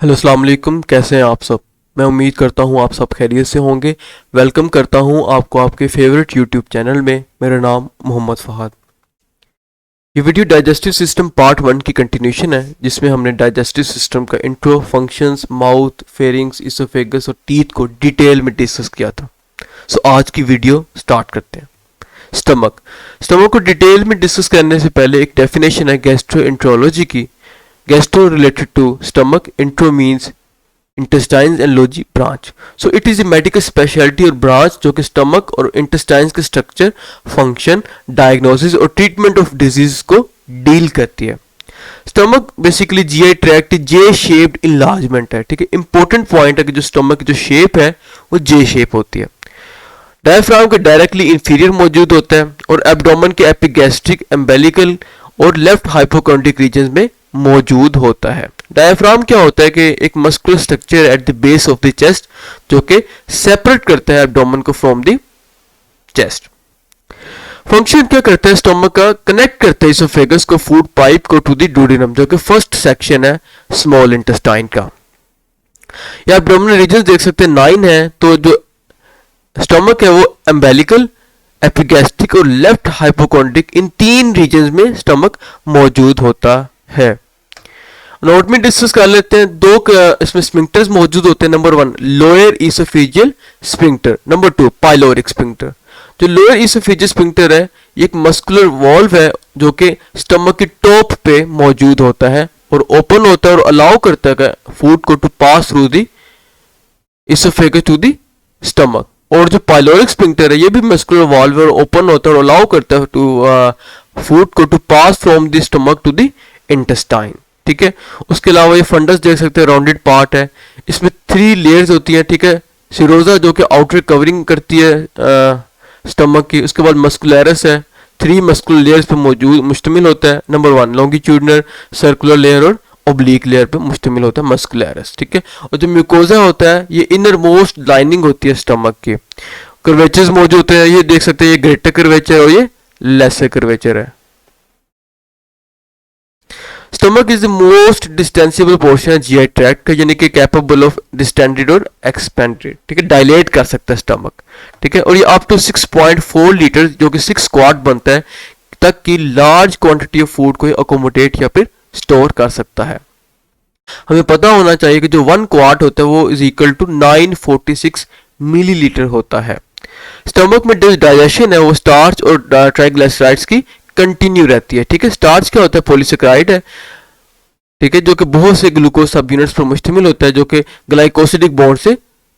Hello अस्सलाम वालेकुम, कैसे हैं आप सब। मैं उम्मीद करता हूँ आप सब खैरियत से होंगे। वेलकम करता हूँ आपको आपके फेवरेट यूट्यूब चैनल में। मेरा नाम मोहम्मद फ़हाद। ये वीडियो डाइजेस्टिव सिस्टम पार्ट 1 की कंटिन्यूशन है, जिसमें हमने डाइजेस्टिव सिस्टम का intro, functions, mouth, pharynx, oesophagus और टीथ को डिटेल में डिस्कस किया था। सो आज की वीडियो स्टार्ट करते हैं। स्टमक स्टमक को डिटेल में डिस्कस करने से पहले एक डेफिनेशन है गैस्ट्रोएंट्रोलॉजी की। Gastro related to stomach, intro means intestines and logi branch. So it is a medical specialty और branch जो कि stomach और intestines के structure, function, diagnosis और treatment of disease को deal करती है। स्टमक बेसिकली GI ट्रैक्ट जे शेप्ड इनलार्जमेंट है, ठीक है। इंपॉर्टेंट पॉइंट है कि जो स्टमक की जो शेप है वो जे शेप होती है। डायफ्राम के डायरेक्टली इंफीरियर मौजूद होता है और एब्डोमेन के एपिगैस्ट्रिक, एम्बेलिकल और लेफ्ट हाइपोकोंड्रिक रीजन में मौजूद होता है। डायफ्राम क्या होता है कि एक muscular structure at the base of the chest जो कि सेपरेट करता है एब्डोमेन को फ्रॉम द चेस्ट। फंक्शन क्या करता है स्टमक का, कनेक्ट करता है इसोफेगस को फूड पाइप को टू द डुओडेनम जो कि फर्स्ट सेक्शन है स्मॉल इंटेस्टाइन का। या एब्डोमिनल रीजन देख सकते हैं 9 है, तो जो स्टमक है वो एम्बेलिकल, एपिगैस्ट्रिक और लेफ्ट हाइपोकोंड्रिक, इन 3 रीजन में स्टमक मौजूद होता है। नोट में डिस्कस कर लेते हैं। दो इसमें स्पिंक्टर्स मौजूद होते हैं। Number 1 lower oesophageal sphincter, number 2 pyloric sphincter. जो लोअर इसोफेजियल स्पिंक्टर है ये एक मस्कुलर वॉल्व है जो कि स्टमक की टॉप पे मौजूद होता है और ओपन होता है और अलाउ करता है फूड को to pass through the oesophagus to the stomach. और जो पाइलोरिक स्पिंक्टर है ये भी मस्कुलर वॉल्व है और ओपन होता है और अलाउ करता है टू फूड को to pass from the stomach to the intestine, ठीक है। उसके अलावा ये फंडस देख सकते हैं, राउंडेड पार्ट है। इसमें 3 लेयर्स होती हैं, ठीक है। सिरोजा जो कि आउटर कवरिंग करती है स्टमक की। उसके बाद मस्कुलरस है, 3 मस्कुलर लेयर्स पे मौजूद मुश्तमिल होता है। नंबर 1 लॉन्गिट्यूडनल, सर्कुलर लेयर और ओब्लिक लेयर पे मुश्तमिल होता है मस्कुलरस, ठीक है। और जो म्यूकोजा होता है ये इनर मोस्ट लाइनिंग होती है स्टमक की। कर्वेचर्स मौजूद होते हैं, ये देख सकते हैं, ये ग्रेटर कर्वेचर और ये लेसर कर्वेचर है। Stomach is the most distensible portion है जीआई ट्रैक्ट का, यानी कि कैपेबल ऑफ डिस्टेंडेड और एक्सपेंडेड, ठीक है। डायलेट कर सकता है स्टमक, ठीक है। और ये अप टू 6.4 लीटर जो कि 6 क्वार्ट बनता है तक की लार्ज क्वांटिटी ऑफ फूड को अकोमोडेट या फिर स्टोर कर सकता है। हमें पता होना चाहिए कि जो 1 क्वार्ट होता है वो इज इक्वल टू 946 मिलीलीटर होता है। स्टमक में जो डाइजेशन है वो स्टार्च और ट्राइग्लिसराइड्स की कंटिन्यू रहती है, ठीक है। स्टार्च क्या होता है, पॉलीसेकेराइड है, ठीक है, जो कि बहुत से ग्लूकोज सब यूनिट्स पर मुश्तमिल होता है जो कि ग्लाइकोसिडिक बॉन्ड से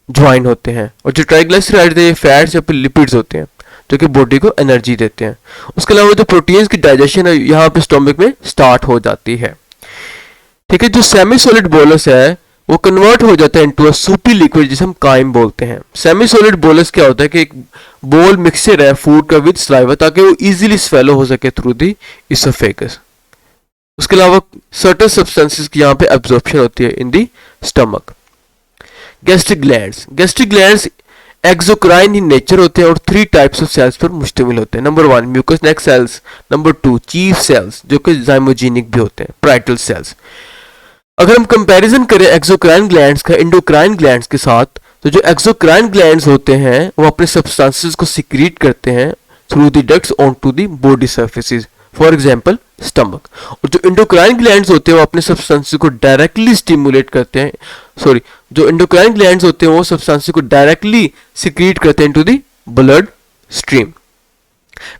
ज्वाइन होते हैं। और जो ट्राइग्लिसराइड है ये फैट्स या फिर लिपिड्स होते हैं जो कि बॉडी को एनर्जी देते हैं। उसके अलावा जो प्रोटीन्स की डाइजेशन है यहाँ पे स्टमक में स्टार्ट हो जाती है, ठीक है। जो सेमी सॉलिड बोलस है वो कन्वर्ट हो जाता है इनटू अ सूपी लिक्विड जिसे हम काइम बोलते हैं। सेमी सॉलिड बोलस क्या होता है कि एक बोल मिक्सचर है फूड का विद सलाइवा ताकि वो इजीली स्वेलो हो सके थ्रू दी इसोफेगस। उसके अलावा सर्टेन सब्सटेंसेस की यहाँ पे एब्जॉर्प्शन होती है in the stomach. Gastric glands exocrine in nature होते हैं और 3 टाइप्स ऑफ सेल्स पर मुश्तमिल होते हैं। Number 1 mucus neck sales, number 2 chief cells जो कि जाइमोजेनिक भी होते हैं, पाराइटल सेल्स। अगर हम कंपैरिजन करें एक्सोक्राइन ग्लैंड्स का एंडोक्राइन ग्लैंड्स के साथ, तो जो एक्सोक्राइन ग्लैंड्स होते हैं वो अपने सब्सटेंसेस को सिक्रीट करते हैं through the ducts on to the body surfaces, for example stomach. और जो एंडोक्राइन ग्लैंड्स होते हैं वो अपने सब्सटेंसेस को डायरेक्टली स्टिमुलेट करते हैं, जो एंडोक्राइन ग्लैंड्स होते हैं वो सब्सटेंसेस को डायरेक्टली सिक्रीट करते हैं into the blood stream.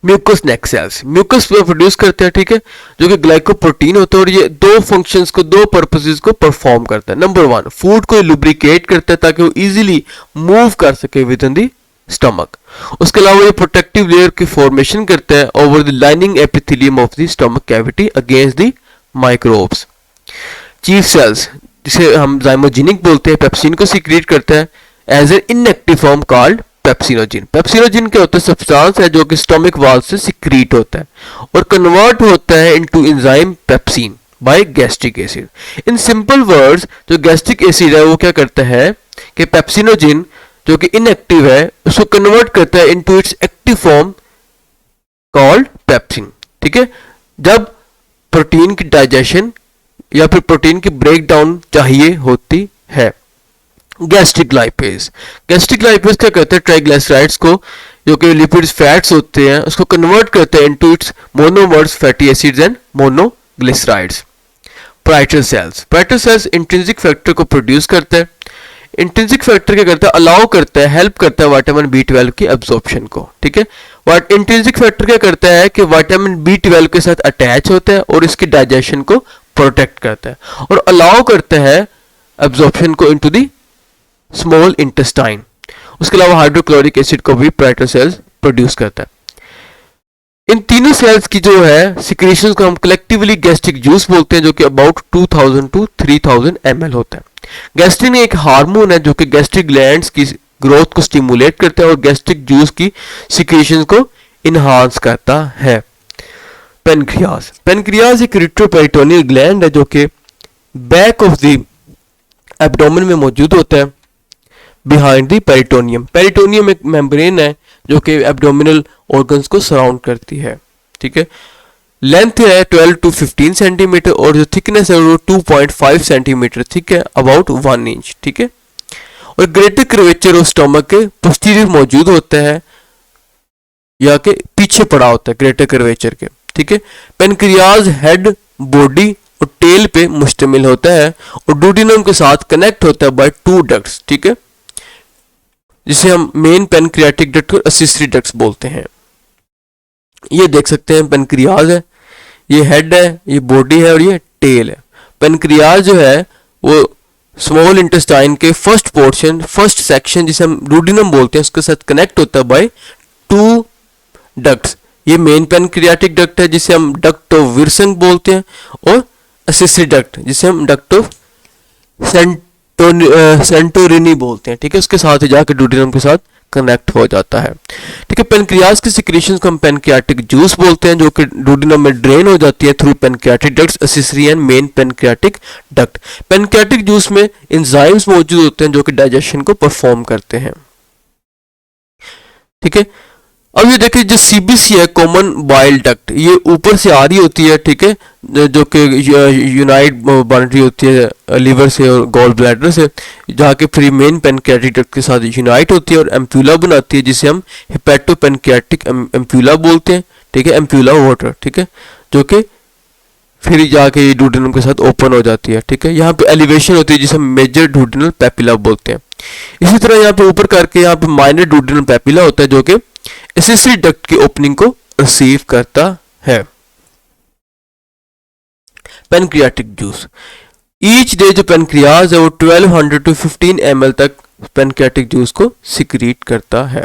Mucus neck cells mucus produce करते हैं, ठीक है, जो कि ग्लाइकोप्रोटीन होता है और ये 2 फंक्शंस को, 2 पर्पसेस को परफॉर्म करता है। नंबर 1 फूड को लुब्रिकेट करता है ताकि वो इजीली मूव कर सके विद इन दी स्टमक। उसके अलावा ये प्रोटेक्टिव लेयर की फॉर्मेशन करता है over the lining epithelium of the stomach cavity against the microbes. Chief cells जिसे हम जाइमोजेनिक बोलते हैं पेप्सिन को सीक्रेट करता है as an inactive form called pepsinogen. Pepsinogen क्या होता है, सब्सटेंस है जो कि स्टमक वाल से सिक्रीट होता है और कन्वर्ट होता है into enzyme pepsin by gastric acid. In simple words जो गैस्ट्रिक एसिड है वो क्या करता है कि पेप्सिनोजिन जो कि इनएक्टिव है उसको कन्वर्ट करता है into it's active form called pepsin, ठीक है। जब प्रोटीन की डाइजेशन या फिर प्रोटीन की ब्रेक डाउन चाहिए होती है। गैस्ट्रिक लाइपेज, गैस्ट्रिक लाइपेज क्या करते हैं, ट्राइग्लिसराइड्स को जो कि लिपिड्स फैट्स होते हैं उसको कन्वर्ट करते हैं into its monomers fatty acids and monoglycerides. Parietal cells, parietal cells intrinsic factor को प्रोड्यूस करता है। इंट्रिंसिक फैक्टर क्या करता है, अलाउ करता है, हेल्प करता है विटामिन B12 की एब्जॉर्प्शन को, ठीक है। बट इंट्रिंसिक फैक्टर क्या करता है कि विटामिन B12 के साथ अटैच होता है और इसकी डाइजेशन को प्रोटेक्ट करता है और अलाउ करता है एब्जॉर्प्शन को इनटू द स्मॉल इंटेस्टाइन। उसके अलावा हाइड्रोक्लोरिक एसिड को भी पायरेटल सेल्स प्रोड्यूस करता है। इन तीनों सेल्स की जो है सिक्रीशंस को हम कलेक्टिवली गैस्ट्रिक जूस बोलते हैं, जो कि अबाउट 2000 टू 3000 ml होता है। गैस्ट्रिन एक हार्मोन है जो कि गैस्ट्रिक ग्लैंड्स की ग्रोथ को स्टिमुलेट करता है और गैस्ट्रिक जूस की सिक्रीशंस को इनहांस करता है। पेनक्रियाज, पेनक्रियाज एक रिट्रोपेरिटोनियल ग्लैंड है जो कि बैक ऑफ द एब्डोमेन में मौजूद होता है, बिहाइंड द पेरिटोनियम। पेरिटोनियम एक मेम्ब्रेन है जो कि एब्डोमिनल ऑर्गन्स को सराउंड करती है, ठीक है। लेंथ है 12 टू 15 सेंटीमीटर और जो थिकनेस है वो 2.5 सेंटीमीटर थिक है, अबाउट 1 इंच, ठीक है। और ग्रेटर कर्वेचर ऑफ स्टमक के पोस्टीरियर मौजूद होता है या के पीछे पड़ा होता है ग्रेटर कर्वेचर के, ठीक है। पेनक्रियाज हेड, बॉडी और टेल पे मुश्तमिल होता है और डुओडेनम के साथ कनेक्ट होता है बाय 2 डक्ट्स, ठीक है, जिसे हम मेन पेनक्रियाटिक डक्ट और एक्सेसरी डक्ट्स बोलते हैं। ये देख सकते हैं पेनक्रियाज है, ये हेड है, ये बॉडी है और ये टेल है। पेनक्रियाज जो है वो स्मॉल इंटेस्टाइन के फर्स्ट पोर्शन, फर्स्ट सेक्शन जिसे हम डुओडेनम बोलते हैं, उसके साथ कनेक्ट होता है बाय 2 डक्ट्स। ये मेन पेनक्रियाटिक डक्ट है जिसे हम डक्ट ऑफ विर्सन बोलते हैं और एक्सेसरी डक्ट जिसे हम डक्ट ऑफ सेंटोरिनी बोलते हैं, ठीक है। उसके साथ ही जाकर डुओडेनम के साथ कनेक्ट हो जाता है, ठीक है। पेनक्रियाज की सिक्रीशंस को हम पेनक्रियाटिक जूस बोलते हैं जो कि डुओडेनम में ड्रेन हो जाती है through pancreatic ducts, accessory and main pancreatic duct. Pancreatic juice में एंजाइम्स मौजूद होते हैं जो कि डाइजेशन को परफॉर्म करते हैं, ठीक है। अब ये देखिए जो सीबीसी है, कॉमन बाइल डक्ट, ये ऊपर से आ रही होती है, ठीक है, जो कि यूनाइट बन रही होती है लीवर से और गॉल ब्लैडर से, जहाँ के फ्री मेन पेनक्रियाटिक डक्ट के साथ यूनाइट होती है और एम्प्यूला बनाती है जिसे हम हेपेटो पेनक्रियाटिक एम्प्यूला बोलते हैं, ठीक है, एम्प्यूला वाटर, ठीक है, जो कि फिर जाके डुओडेनम के साथ ओपन हो जाती है, ठीक है। यहाँ पे एलिवेशन होती है जिसे हम मेजर डुओडेनल पेपिला बोलते हैं। इसी तरह यहाँ पे ऊपर करके यहाँ पे माइनर डुओडेनल पेपिला होता है जो कि एक्सेसरी डक्ट की ओपनिंग को रिसीव करता है। पेनक्रियाटिक जूस, ईच डे जो पेनक्रियाज है वो 1200 टू 15 ml तक पेनक्रियाटिक जूस को सिक्रीट करता है।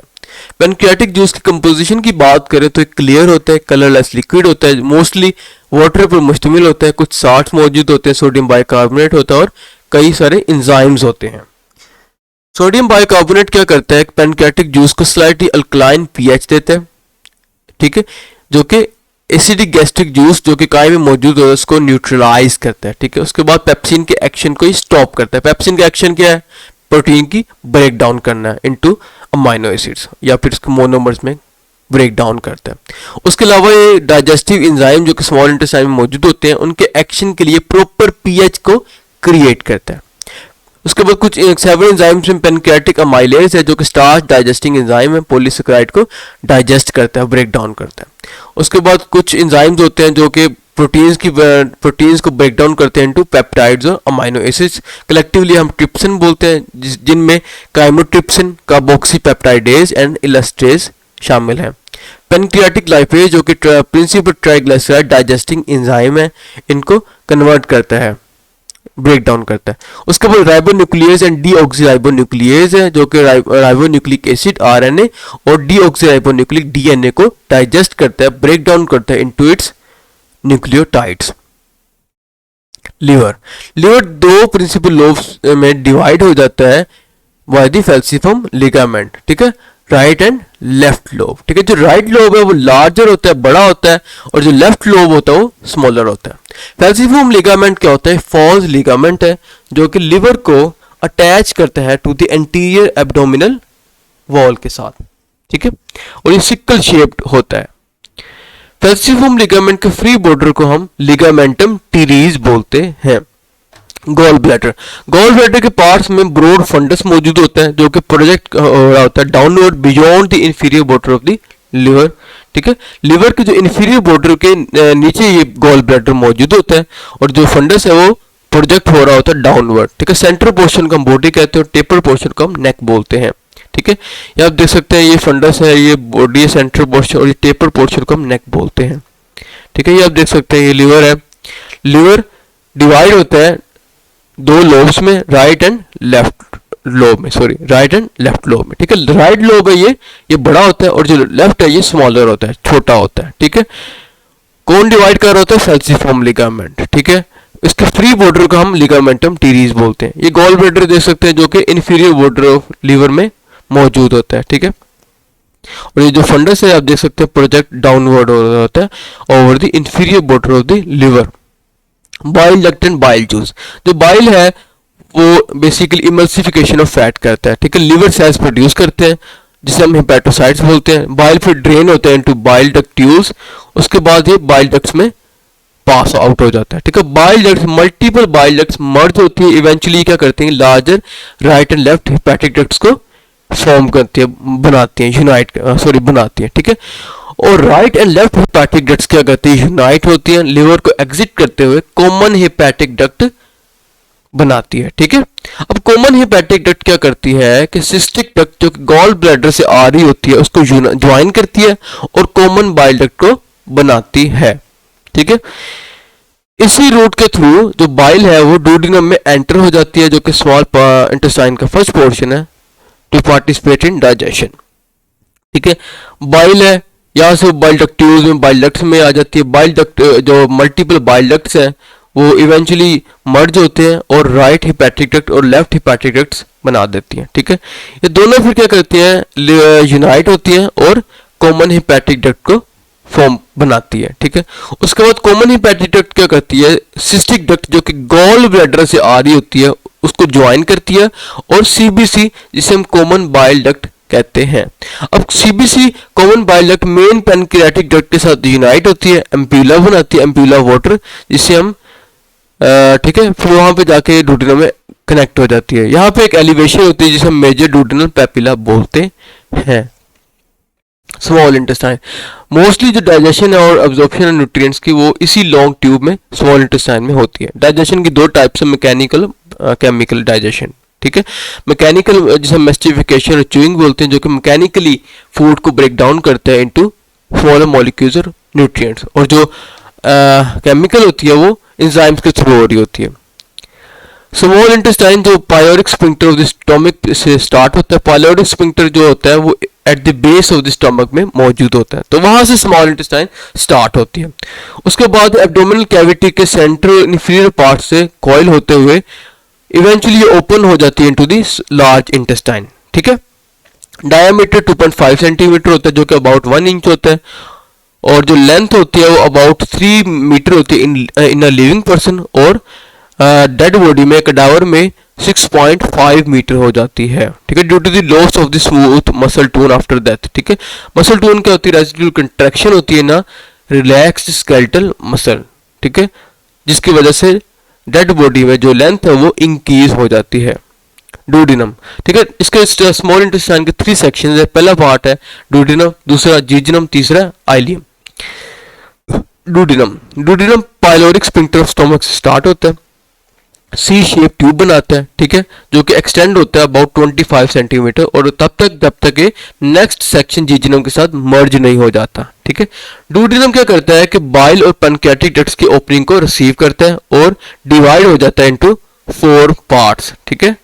पेनक्रियाटिक जूस की कंपोजिशन की बात करें तो एक क्लियर होता है, कलरलेस लिक्विड होता है, मोस्टली वाटर पर मुश्तमिल होता है, कुछ साल्ट मौजूद होते हैं, सोडियम बाइकार्बोनेट होता है और कई सारे एंजाइम्स होते हैं। सोडियम बाइकार्बोनेट क्या करता है, पेनक्रियाटिक जूस को स्लाइटली अल्कलाइन पीएच देता है, ठीक है, जो कि एसिडिक गैस्ट्रिक जूस जो कि काय में मौजूद है उसको न्यूट्रलाइज करता है, ठीक है। उसके बाद पेप्सिन के एक्शन को स्टॉप करता है। पेप्सिन का एक्शन क्या है, प्रोटीन की ब्रेक डाउन करना है इनटू अमाइनो एसिड्स या फिर इसके मोनोमर्स में ब्रेक डाउन करता है। उसके अलावा ये डाइजेस्टिव एंजाइम जो कि स्मॉल इंटेस्टाइन में मौजूद होते हैं उनके एक्शन के लिए प्रॉपर पीएच को क्रिएट करता है। उसके बाद कुछ सेवरल एंजाइम्स में पेनक्रियाटिक अमाइलेज है जो कि स्टार्च डाइजेस्टिंग एंजाइम है, पॉलीसेकेराइड को डाइजेस्ट करता है, ब्रेक डाउन करता है। उसके बाद कुछ एंजाइम्स होते हैं जो कि प्रोटीन्स को ब्रेक डाउन करते हैं इनटू पेप्टाइड्स और अमाइनो एसिड्स, कलेक्टिवली हम ट्रिप्सिन बोलते हैं, जिनमें काइमोट्रिप्सिन, कार्बोक्सीपेप्टाइडेज एंड इलास्ट्रेज शामिल है। पेनक्रियाटिक लाइपेज जो कि प्रिंसिपल ट्राइग्लिसराइड डाइजेस्टिंग एंजाइम है, इनको कन्वर्ट करता है, ब्रेक डाउन करता है। उसके बाद राइबोन्यूक्लियेज एंड डीऑक्सीराइबोन्यूक्लियेज है जो कि राइबोन्यूक्लिक एसिड आरएनए और डीऑक्सीराइबोन्यूक्लिक डीएनए को डाइजेस्ट करता है, ब्रेक डाउन करता है into its nucleotides. Liver 2 principal lobes में डिवाइड हो जाता है बाय द फैल्सिफर्म लिगामेंट, ठीक है, राइट एंड लेफ्ट लोब, ठीक है। जो राइट लोब है वो लार्जर होता है, बड़ा होता है, और जो लेफ्ट लोब होता है वो स्मॉलर होता है। फैल्सिफर्म लिगामेंट क्या होता है, फॉल्स लिगामेंट है जो कि लिवर को अटैच करता है to the anterior abdominal wall के साथ, ठीक है, और ये सिकल शेप्ड होता है। फैल्सिफॉर्म लिगामेंट के फ्री बॉर्डर को हम लिगामेंटम टीरीज बोलते हैं। गॉल ब्लैडर के पार्ट्स में ब्रॉड फंडस मौजूद होता है जो कि प्रोजेक्ट हो रहा होता है downward beyond the inferior border of the liver. ठीक है, लिवर के जो इंफीरियर बॉर्डर के नीचे ये गॉल ब्लैडर मौजूद होता है और जो फंडस है वो प्रोजेक्ट हो रहा होता है डाउनवर्ड। ठीक है, सेंटर पोर्शन को हम बॉडी कहते हैं और टेपर पोर्शन को हम नेक बोलते हैं। ठीक है, ये आप देख सकते हैं, ये फंडस है, ये बॉडी है, सेंटर पोर्शन, और ये टेपर पोर्शन को हम नेक बोलते हैं। ठीक है, ये आप देख सकते हैं, ये लिवर है। लिवर डिवाइड होता है दो लोब्स में, राइट एंड लेफ्ट लोब में, sorry right and left lobe में। ठीक है, राइट लोब है ये बड़ा होता है और जो लेफ्ट है ये स्मॉलर होता है, छोटा होता है। ठीक है, कौन डिवाइड कर रहा होता है? फैल्सिफॉर्म लिगामेंट। ठीक है, इसके फ्री बॉर्डर को हम लिगामेंटम टीरीज बोलते हैं। ये गॉल ब्लैडर देख सकते हैं जो कि इंफीरियर बॉर्डर ऑफ लिवर में मौजूद होता है। ठीक है, और ये जो फंडस है आप देख सकते हैं प्रोजेक्ट डाउनवर्ड होता है over the inferior border of the liver. Bile duct and bile juice, जो बाइल है वो बेसिकली इमल्सिफिकेशन ऑफ फैट करता है। ठीक है, लिवर सेल्स प्रोड्यूस करते हैं जिसे हम हेपेटोसाइट्स बोलते हैं। बाइल फिर ड्रेन होते हैं इनटू बाइल डक्ट ट्यूब्स, उसके बाद ये बाइल डक्ट्स में पास आउट हो जाता है। ठीक है, bile ducts, multiple bile ducts merge होती है, इवेंचुअली क्या करते हैं larger right and left hepatic ducts को फॉर्म करती है, बनाती है, बनाती है। ठीक है, और right and left hepatic ducts क्या करती है? यूनाइट होती है, लिवर को एग्जिट करते हुए कॉमन हेपेटिक डक्ट बनाती है। ठीक है, अब कॉमन हेपेटिक डक्ट क्या करती है कि सिस्टिक डक्ट जो गॉल ब्लैडर से आ रही होती है उसको ज्वाइन करती है और कॉमन बाइल डक्ट को बनाती है। ठीक है, इसी रूट के थ्रू जो बाइल है वो डुओडेनम में एंटर हो जाती है जो कि स्मॉल इंटेस्टाइन का फर्स्ट पोर्शन है टू पार्टिसिपेट इन डाइजेशन। ठीक है, बाइल है, यहाँ से बाइल डक्ट ट्यूब्स में, बाइल डक्ट्स में आ जाती है। बाइल डक्ट जो मल्टीपल बाइल डक्ट्स हैं वो इवेंचुअली मर्ज होते हैं और राइट हेपेटिक डक्ट और लेफ्ट हेपेटिक डक्ट्स बना देती हैं। ठीक है, ये दोनों फिर क्या करती हैं? यूनाइट होती हैं और कॉमन हेपेटिक डक्ट को फॉर्म बनाती है। ठीक है, उसके बाद कॉमन हेपेटिक डक्ट क्या करती है? सिस्टिक डक्ट जो कि गॉल ब्लैडर से आ रही होती है उसको ज्वाइन करती है और सीबीसी जिसे हम कॉमन बाइल डक्ट कहते हैं। अब CBC common bile duct main pancreatic duct के साथ यूनाइट होती है, एम्प्यूला बनाती है, एम्प्यूला वाटर, जिसे हम ठीक है, फिर वहां पे जाके डुओडेनम में कनेक्ट हो जाती है। यहाँ पे एक एलिवेशन होती है जिसे हम मेजर डुओडेनल पेपिला बोलते हैं। स्मॉल इंटेस्टाइन, मोस्टली जो डाइजेशन है और अब्जॉर्प्शन है न्यूट्रिएंट्स की वो इसी लॉन्ग ट्यूब में स्मॉल इंटेस्टाइन में होती है। डाइजेशन की दो टाइप्स है, मैकेनिकल केमिकल डाइजेशन। ठीक है, मैकेनिकल जिसे मैस्टिफिकेशन और च्यूइंग बोलते हैं जो कि मैकेनिकली फूड को ब्रेक डाउन करते हैं इनटू स्मॉलर मॉलिक्यूल्स और न्यूट्रिएंट्स, और जो केमिकल होती है वो एंजाइम्स के थ्रू हो रही होती है। स्मॉल इंटेस्टाइन जो पायोरिक स्फिंक्टर ऑफ द स्टमक से स्टार्ट होता है, पायोरिक स्फिंक्टर जो होता है वो at the base of the stomach में मौजूद होता है, तो वहां से स्मॉल इंटेस्टाइन स्टार्ट होती है। उसके बाद एब्डोमिनल कैविटी के सेंट्रल इंफीरियर पार्ट से कॉइल होते हुए इवेंचुअली ओपन हो जाती है इनटू द लार्ज इंटेस्टाइन। ठीक है, डायमीटर 2.5 सेंटीमीटर होता है जो कि अबाउट 1 इंच होता है, और जो लेंथ होती है वो अबाउट 3 मीटर होती है इन अ लिविंग पर्सन, और डेड बॉडी में कडावर में 6.5 मीटर हो जाती है। ठीक है, due to the loss of the smooth muscle tone after death. ठीक है, मसल टोन क्या होती है? रेजिडुअल कंट्रैक्शन होती है ना रिलैक्स्ड स्केलेटल मसल। ठीक है, जिसकी वजह से डेड बॉडी में जो लेंथ है वो इंक्रीज हो जाती है। डुओडेनम, ठीक है, इसके स्मॉल इंटेस्टाइन के 3 सेक्शन है। पहला पार्ट है डुओडेनम, दूसरा जीजनम, तीसरा ileum. Duodenum pyloric sphincter of stomach से स्टार्ट होता है, सी शेप ट्यूब बनाता है। ठीक है, जो कि एक्सटेंड होता है अबाउट 25 सेंटीमीटर, और जब तक ये नेक्स्ट सेक्शन जीजनम के साथ मर्ज नहीं हो जाता। ठीक है, डुओडेनम क्या करता है कि बाइल और पैनक्रियाटिक डक्ट्स की ओपनिंग को रिसीव करता है और डिवाइड हो जाता है इनटू 4 पार्ट्स। ठीक है,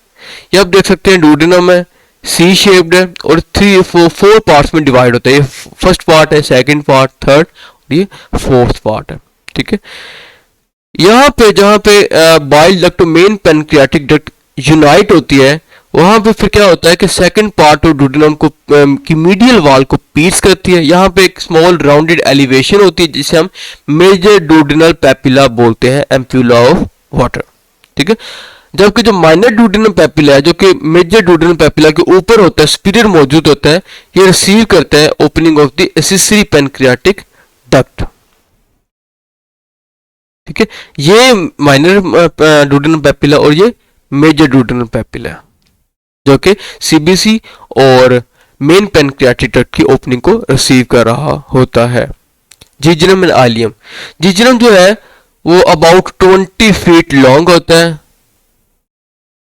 ये आप देख सकते हैं डुओडेनम है, सी शेप्ड है और 4 पार्ट्स में डिवाइड होता है। ये फर्स्ट पार्ट है, सेकंड पार्ट, थर्ड, ये फोर्थ पार्ट है। ठीक है, यहाँ पे जहाँ पे bile duct main pancreatic duct unite होती है वहां पे फिर क्या होता है कि सेकंड पार्ट ऑफ डुओडेनम को की मीडियल वॉल को पीस करती है। यहाँ पे एक स्मॉल राउंडेड एलिवेशन होती है जिसे हम मेजर डुओडेनल पेपिला बोलते हैं, एम्प्यूला ऑफ वाटर। ठीक है, जबकि जो माइनर डुओडेनल पेपिला है जो कि मेजर डुओडेनल पेपिला के ऊपर होता है, सुपीरियर मौजूद होता है, ये रिसीव करता है opening of the accessory pancreatic duct. ठीक है। ये माइनर डुodenal पेपिला और ये मेजर डुodenal पेपिला जो कि सीबीसी और मेन पैनक्रियाटिक ट्रैक्ट की ओपनिंग को रिसीव कर रहा होता है। जीजनम एंड आइलियम, जीजनम जो है वो अबाउट 20 फीट लॉन्ग होता है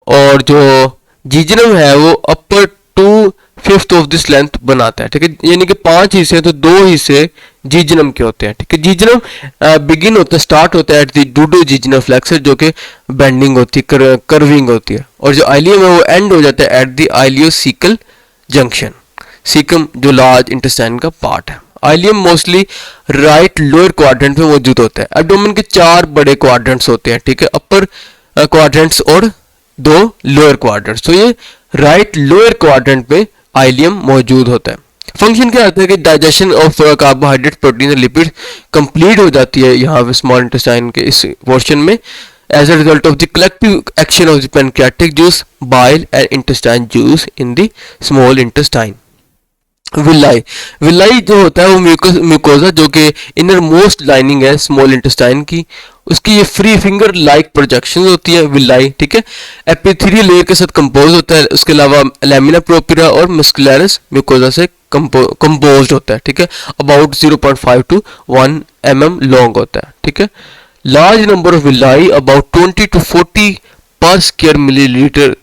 और जो जीजनम है वो अपर 2/5 ऑफ दिस लेंथ बनाता है, ठीक है। यानी कि 5 हिस्से हैं तो 2 हिस्से जीजनम के होते हैं, ठीक है। जीजनम बिगिन होता है, स्टार्ट होता है एट द डूडोजीजनल फ्लेक्सर जो कि बेंडिंग होती है, कर्विंग होती है, और जो आइलियम है वो एंड हो जाता है एट द आइलियोसीकल जंक्शन। सीकम जो लार्ज इंटेस्टाइन का पार्ट है। Ileum mostly right lower quadrant में मौजूद होता है। एब्डोमेन के 4 बड़े क्वाड्रेंट्स होते हैं, ठीक है, अपर क्वाड्रेंट्स और 2 लोअर क्वाड्रेंट्स। तो ये राइट लोअर क्वाड्रेंट में आइलियम मौजूद होता है। फंक्शन क्या होता है कि डाइजेशन ऑफ कार्बोहाइड्रेट, प्रोटीन और लिपिड कंप्लीट हो जाती है यहाँ पे स्मॉल इंटेस्टाइन के इस पोर्शन में as a result of the collective action of the pancreatic juice, bile and intestine juice in the small intestine. Villi, villi जो होता है वो म्यूकोजा जो कि इनर मोस्ट लाइनिंग है स्मॉल इंटेस्टाइन की, उसकी ये फ्री फिंगर लाइक प्रोजेक्शन होती है विलाई, ठीक है। एपिथेलियल लेयर के साथ कंपोज होता है। उसके अलावा लैमिना प्रोपिरा और मस्कुलरिस म्यूकोजा से कंपोज होता है, ठीक है। अबाउट 0.5 to 1 mm लॉन्ग होता है, ठीक है। Large number of villi about 20 to 40 पर स्क्वायर मिलीमीटर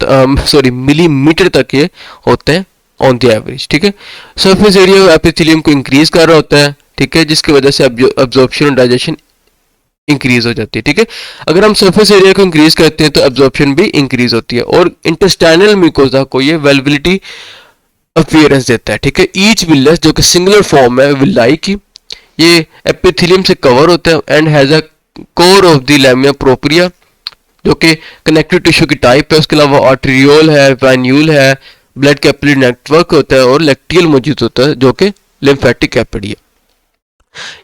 तक ये होते हैं ऑन द एवरेज, ठीक है। सरफेस एरिया एपिथेलियम को इंक्रीज कर रहा होता है, ठीक है, जिसकी वजह से एब्जॉर्प्शन और डाइजेशन इंक्रीज हो जाती है, ठीक है। अगर हम सरफेस एरिया को इंक्रीज करते हैं तो एब्जॉर्प्शन भी इंक्रीज होती है और इंटेस्टाइनल म्यूकोजा को ये वेल्विलिटी अपीयरेंस देता है, ठीक है। ईच विलस जो कि सिंगुलर फॉर्म है विलाई की, ये एपिथेलियम से कवर होता है and has a core of the lamina propria जो कि कनेक्टिव टिश्यू की टाइप है। उसके अलावा आर्टेरियोल है, वैन्यूल है, ब्लड कैपिलरी नेटवर्क होता है और लैक्टियल मौजूद होता है जो कि लिम्फेटिक कैपिलरी है।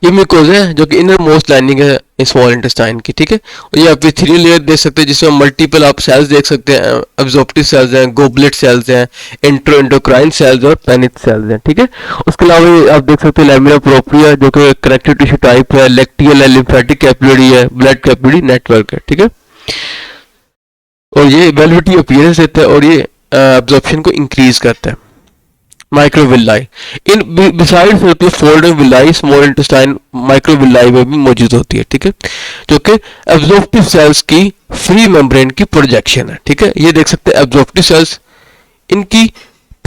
ये म्यूकोजा है जो कि इनर मोस्ट लाइनिंग है स्मॉल इंटेस्टाइन की, ठीक है। और ये एपिथेलियल लेयर देख सकते हैं जिसमें मल्टीपल आप सेल्स देख सकते हैं, एब्जॉर्प्टिव सेल्स हैं, गोबलेट सेल्स हैं, एंडोक्राइन सेल्स और पेनिथ सेल्स हैं, ठीक है। उसके अलावा ये आप देख सकते हैं लैमिना प्रोपिया जो कि कनेक्टिव टिश्यू टाइप है, लैक्टियल है, लिम्फेटिक कैपिलरी है, ब्लड कैपिलरी नेटवर्क है, ठीक है। और ये वेल्वेटी अपीयरेंस देता है और ये एब्जॉर्प्शन को इंक्रीज करता है। Microvilli, in beside circular fold villi small intestine microvilli में भी मौजूद होती है, ठीक है, जो कि एब्जॉर्प्टिव सेल्स की फ्री मेम्ब्रेन की प्रोजेक्शन है, ठीक है। ये देख सकते हैं एब्जॉर्प्टिव सेल्स, इनकी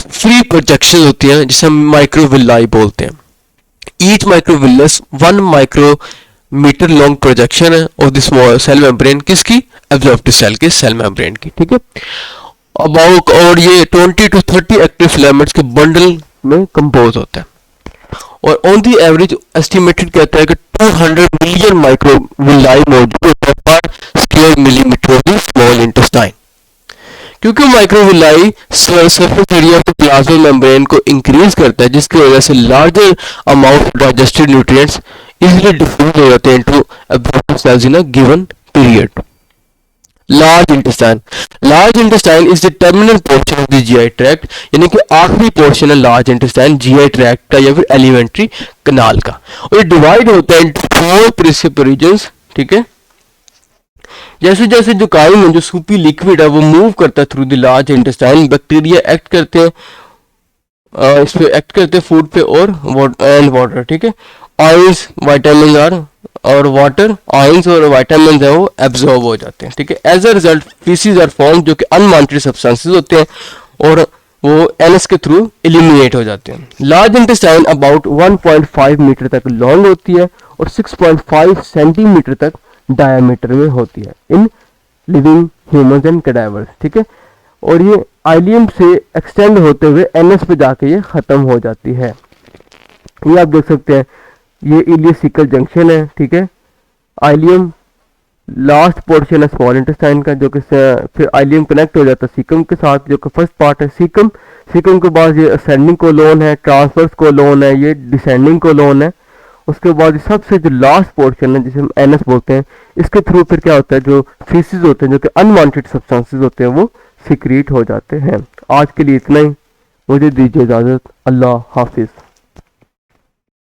फ्री प्रोजेक्शन होती है जिसे हम माइक्रोविलाई बोलते हैं। Each microvillus 1 micrometre long projection है of the small cell membrane, किसकी? एब्जॉर्प्टिव सेल के सेल मेम्ब्रेन की, ठीक है। अबाउट और ये 20 to 30 एक्टिव फिलामेंट्स के बंडल में कंपोज होता है और ऑन दी एवरेज एस्टिमेटेड कहता है कि 200 मिलियन माइक्रोविलाई मौजूद होता है पर square millimetre of the small intestine. क्योंकि microvilli surface area of the plasma membrane को इंक्रीज करता है जिसकी वजह से larger amount of digested nutrients easily diffuse हो जाते हैं into absorptive cells in a given period. Large intestine, large intestine is the terminal portion of the GI tract, यानी कि आखिरी पोर्शन है लार्ज इंटेस्टाइन जीआई ट्रैक्ट का या फिर एलिमेंट्री कनाल का, और ये डिवाइड होता है इनटू 4 प्रिंसिपल रीजन्स, ठीक है। जैसे जैसे जो काइम जो सूपी लिक्विड है वो मूव करता है through the large intestine, bacteria act करते हैं इस पे एक्ट करते हैं फूड पे और वाटर, ठीक है। आयंस, विटामिन आर और वाटर आयंस और विटामिन है वो एब्जॉर्ब हो जाते हैं, ठीक है। As a result faeces are form जो कि अनवांटेड सब्सटेंसेस होते हैं और वो एनएस के थ्रू एलिमिनेट हो जाते हैं। लार्ज इंटेस्टाइन अबाउट 1.5 मीटर तक लॉन्ग होती है और 6.5 सेंटीमीटर तक डायमीटर में होती है in living humans and cadavers, ठीक है। और ये आइलियम से एक्सटेंड होते हुए एनएस पे जाके ये खत्म हो जाती है। ये आप देख सकते हैं, ये इलियोसिकल जंक्शन है, ठीक है। आइलियम लास्ट पोर्शन है स्मॉल इंटेस्टाइन का जो कि फिर आइलियम कनेक्ट हो जाता है सीकम के साथ जो कि फर्स्ट पार्ट है सीकम। सीकम के बाद ये असेंडिंग कोलोन है, ट्रांसवर्स कोलोन है, ये डिसेंडिंग कोलोन है। उसके बाद सबसे जो लास्ट पोर्शन है जिसे हम एनएस बोलते हैं, इसके थ्रू फिर क्या होता है जो फीसिस होते हैं जो कि अनवांटेड सब्सटेंसेस होते हैं वो सिक्रीट हो जाते हैं। आज के लिए इतना ही, मुझे दीजिए इजाज़त। अल्लाह हाफिज़।